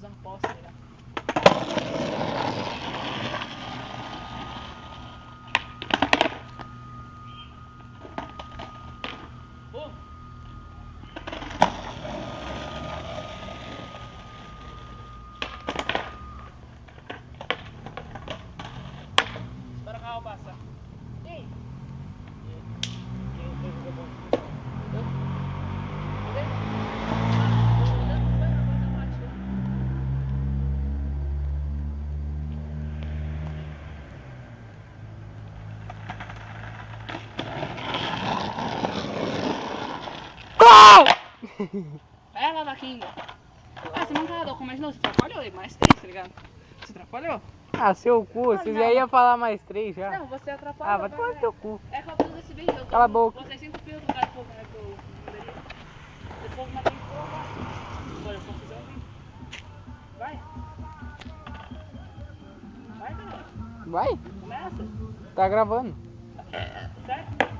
usando posse já. Espera o carro passar. Ei! Vai lá, vaquinha. Ah, você não tá com mais não, você atrapalhou aí, mais 3, tá ligado? Você atrapalhou? Ah, seu cu, você já ia falar mais 3 já. Não, você atrapalhou. Ah, vai tomar no seu cu. É que eu preciso desse vídeo. Cala a boca. Vocês sempre pediram pro cara fogo, né, que eu mandaria. Depois mas tem que colocar. Olha, eu vou fazer um vídeo. Vai. Vai, cara. Vai? Começa. Tá gravando. Certo?